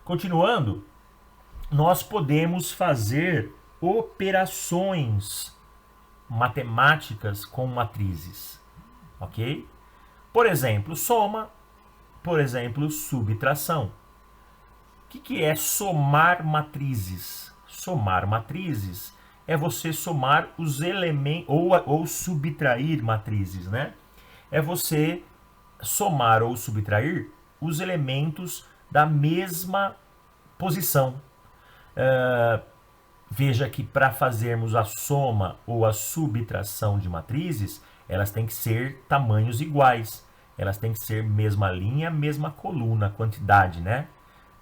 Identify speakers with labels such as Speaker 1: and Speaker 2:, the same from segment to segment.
Speaker 1: Continuando, nós podemos fazer operações matemáticas com matrizes, ok? Por exemplo, soma, por exemplo, subtração. O que é somar matrizes? Somar matrizes é você somar os elementos, ou subtrair matrizes, né? É você somar ou subtrair os elementos da mesma posição. Veja que para fazermos a soma ou a subtração de matrizes, elas têm que ser tamanhos iguais. Elas têm que ser mesma linha, mesma coluna, quantidade, né?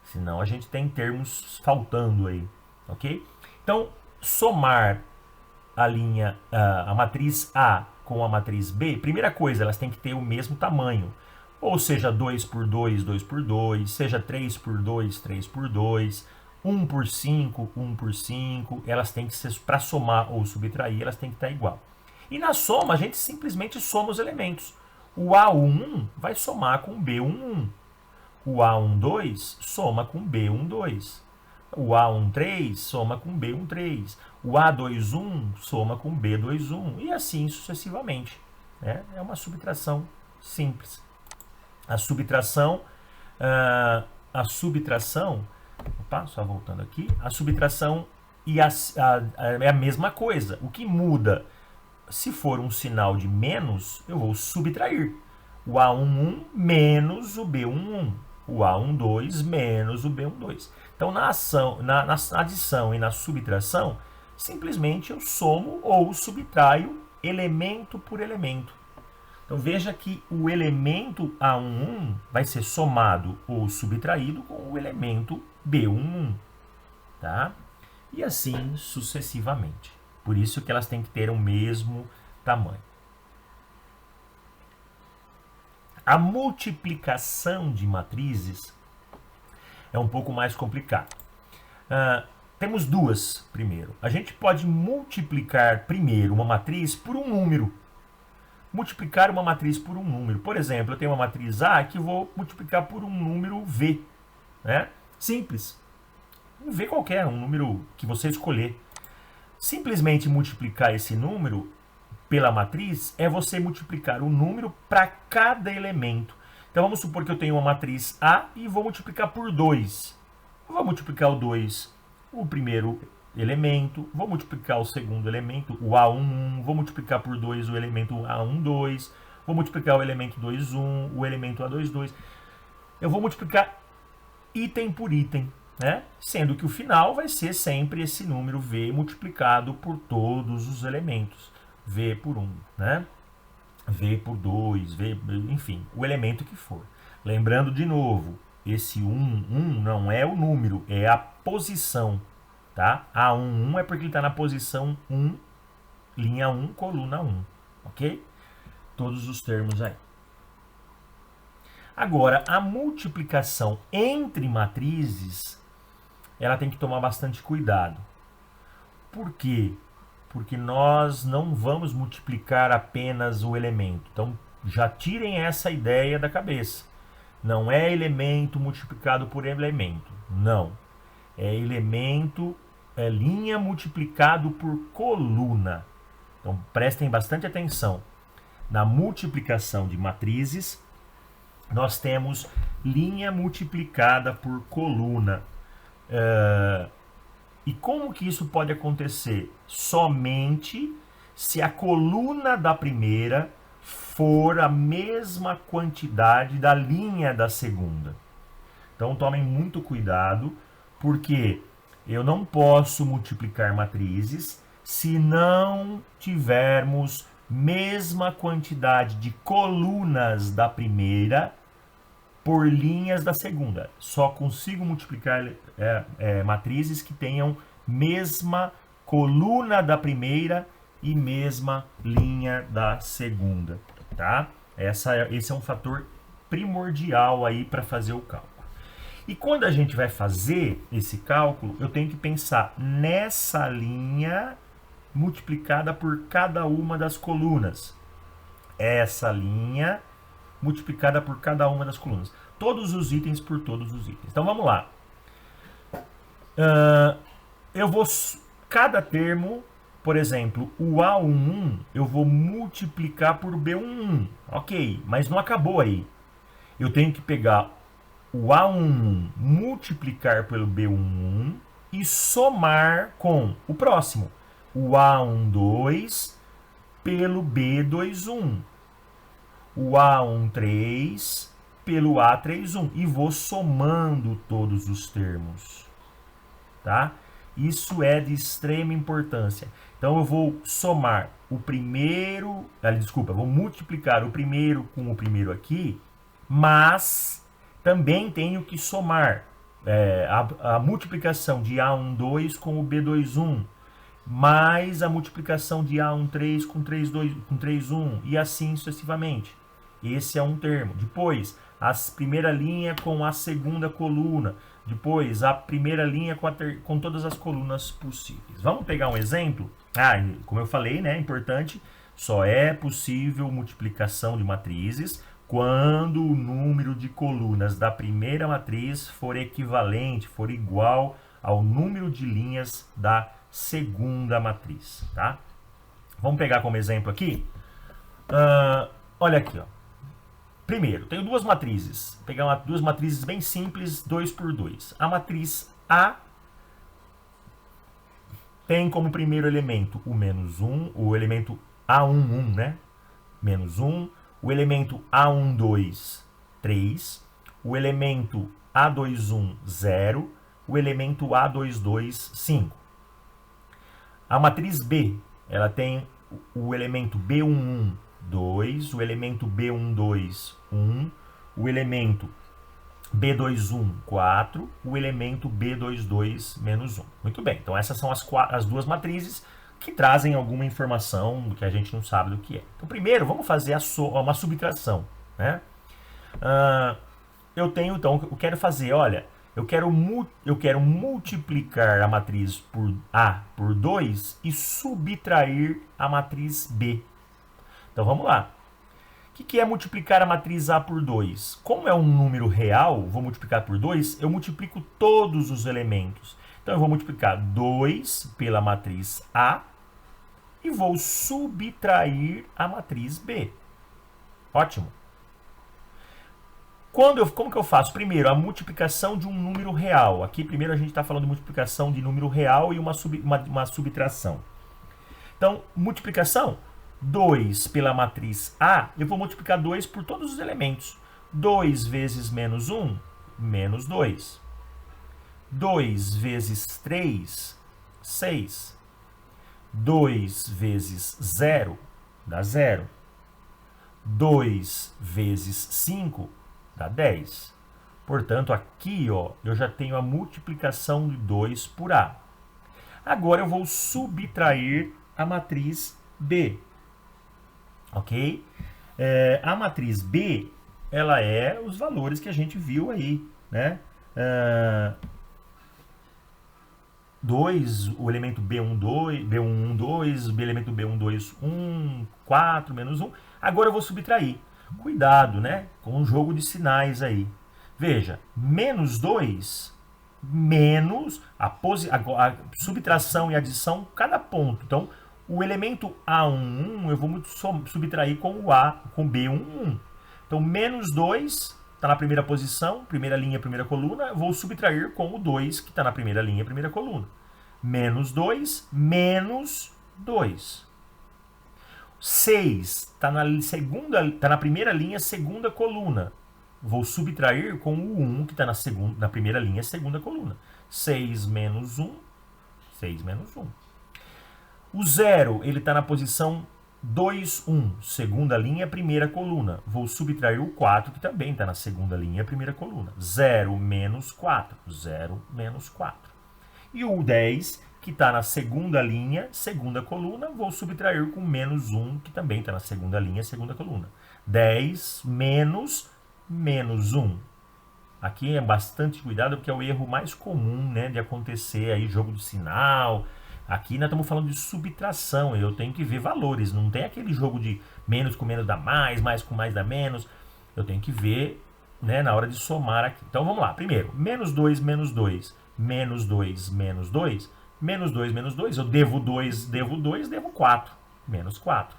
Speaker 1: Senão a gente tem termos faltando aí, ok? Então, somar a matriz A com a matriz B, primeira coisa, elas têm que ter o mesmo tamanho. Ou seja, 2 por 2, 2 por 2, seja 3 por 2, 3 por 2, 1 por 5, 1 por 5, elas têm que ser, para somar ou subtrair, elas têm que estar igual. E na soma, a gente simplesmente soma os elementos. O A11 vai somar com o B11. O A12 soma com o B12. O A13 soma com o B13. O A21 soma com o B21. E assim sucessivamente. É uma subtração simples. A subtração, opa, só voltando aqui, a subtração é a mesma coisa. O que muda, se for um sinal de menos, eu vou subtrair. O A11 menos o B11. O A12 menos o B12. Então, na adição e na subtração, simplesmente eu somo ou subtraio elemento por elemento. Então, veja que o elemento A11 vai ser somado ou subtraído com o elemento B11. Tá? E assim sucessivamente. Por isso que elas têm que ter o mesmo tamanho. A multiplicação de matrizes é um pouco mais complicado. Temos duas, primeiro. A gente pode multiplicar primeiro uma matriz por um número. Multiplicar uma matriz por um número. Por exemplo, eu tenho uma matriz A que vou multiplicar por um número V. Né? Simples. Um V qualquer, um número que você escolher. Simplesmente multiplicar esse número pela matriz é você multiplicar o número para cada elemento. Então vamos supor que eu tenho uma matriz A e vou multiplicar por 2. Vou multiplicar o 2, o primeiro elemento, vou multiplicar o segundo elemento, o A11, vou multiplicar por 2 o elemento A12, vou multiplicar o elemento 21, o elemento A22. Eu vou multiplicar item por item, né? Sendo que o final vai ser sempre esse número V multiplicado por todos os elementos. V por 1, né? V por 2, V, enfim, o elemento que for. Lembrando de novo, esse 1 não é o número, é a posição, tá? A11 é porque ele está na posição 1, linha 1, coluna 1, ok? Todos os termos aí. Agora, a multiplicação entre matrizes, ela tem que tomar bastante cuidado. Por quê? Porque nós não vamos multiplicar apenas o elemento. Então, já tirem essa ideia da cabeça. Não é elemento multiplicado por elemento. Não. É elemento, é linha multiplicado por coluna. Então, prestem bastante atenção. Na multiplicação de matrizes, nós temos linha multiplicada por coluna. E como que isso pode acontecer? Somente se a coluna da primeira for a mesma quantidade da linha da segunda. Então tomem muito cuidado, porque eu não posso multiplicar matrizes se não tivermos mesma quantidade de colunas da primeira por linhas da segunda. Só consigo multiplicar matrizes que tenham mesma coluna da primeira e mesma linha da segunda, tá? Esse é um fator primordial aí para fazer o cálculo. E quando a gente vai fazer esse cálculo, eu tenho que pensar nessa linha multiplicada por cada uma das colunas. Essa linha multiplicada por cada uma das colunas. Todos os itens por todos os itens. Então vamos lá. Eu vou, cada termo, por exemplo, o A11 eu vou multiplicar por B11, ok, mas não acabou aí. Eu tenho que pegar o A11, multiplicar pelo B11 e somar com o próximo, o A12 pelo B21, o A13 pelo A31 e vou somando todos os termos, tá? Isso é de extrema importância. Então eu vou somar o primeiro, vou multiplicar o primeiro com o primeiro aqui, mas também tenho que somar a multiplicação de A12 com o B21, mais a multiplicação de A13 com 31 e assim sucessivamente. Esse é um termo. Depois, a primeira linha com a segunda coluna. Depois, a primeira linha com todas as colunas possíveis. Vamos pegar um exemplo? Como eu falei, né, é importante, só é possível multiplicação de matrizes quando o número de colunas da primeira matriz for equivalente, for igual ao número de linhas da segunda matriz, tá? Vamos pegar como exemplo aqui. Olha aqui, ó. Primeiro, tenho duas matrizes. Vou pegar duas matrizes bem simples, 2 por 2. A matriz A tem como primeiro elemento o menos 1, o elemento A11, né? Menos 1. O elemento A12, 3. O elemento A21, 0. O elemento A22, 5. A matriz B, ela tem o elemento B11, 2, o elemento B12, 1, o elemento B21, 4, o elemento B22, menos 1. Muito bem, então essas são as duas matrizes que trazem alguma informação que a gente não sabe do que é. Então, primeiro, vamos fazer uma subtração, né? Eu quero fazer, olha, eu quero multiplicar a matriz por A por 2 e subtrair a matriz B. Então vamos lá. O que é multiplicar a matriz A por 2? Como é um número real, vou multiplicar por 2, eu multiplico todos os elementos. Então eu vou multiplicar 2 pela matriz A e vou subtrair a matriz B. Ótimo. Como que eu faço? Primeiro, a multiplicação de um número real. Aqui, primeiro, a gente está falando de multiplicação de número real e uma subtração. Então, multiplicação, 2 pela matriz A, eu vou multiplicar 2 por todos os elementos. 2 vezes menos 1, menos 2. 2 vezes 3, 6. 2 vezes 0, dá 0. 2 vezes 5, dá 10. Portanto, aqui ó, eu já tenho a multiplicação de 2 por A. Agora eu vou subtrair a matriz B. Ok? A matriz B, ela é os valores que a gente viu aí, né? 2, o elemento B11, 2, o elemento B12, 1, 4, menos 1. Agora eu vou subtrair. Cuidado, né? Com o jogo de sinais aí. Veja, menos 2, menos a subtração e adição, cada ponto. Então, o elemento A11 eu vou subtrair com o A, com B11. Então, menos 2 está na primeira posição, primeira linha, primeira coluna. Eu vou subtrair com o 2, que está na primeira linha, primeira coluna. Menos 2, menos 2. 6 está na primeira linha, segunda coluna. Vou subtrair com o 1, que está na primeira linha, segunda coluna. 6 menos 1, 6 menos 1. O 0, ele está na posição 2, 1, segunda linha, primeira coluna. Vou subtrair o 4, que também está na segunda linha, primeira coluna. 0 menos 4, 0 menos 4. E o 10, que está na segunda linha, segunda coluna, vou subtrair com menos 1, que também está na segunda linha, segunda coluna. 10 menos 1. Aqui é bastante cuidado, porque é o erro mais comum, né, de acontecer aí, jogo de sinal. Aqui nós estamos falando de subtração, eu tenho que ver valores, não tem aquele jogo de menos com menos dá mais com mais dá menos. Eu tenho que ver, né, na hora de somar aqui. Então vamos lá, primeiro, menos 2, menos 2, menos 2, menos 2, menos 2, eu devo 2, devo 4, menos 4.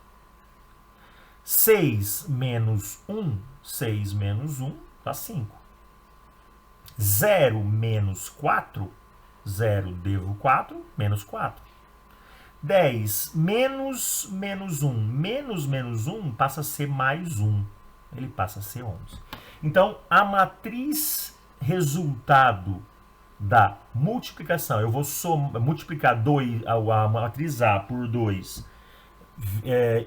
Speaker 1: 6 menos 1, 6 menos 1, dá 5. 0 menos 4, 0, devo 4, menos 4. 10 menos menos 1, menos 1 passa a ser mais 1. Ele passa a ser 11. Então, a matriz resultado da multiplicação, eu vou multiplicar a matriz A por 2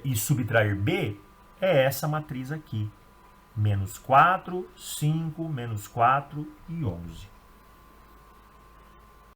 Speaker 1: e subtrair B, é essa matriz aqui. Menos 4, 5, menos 4 e 11.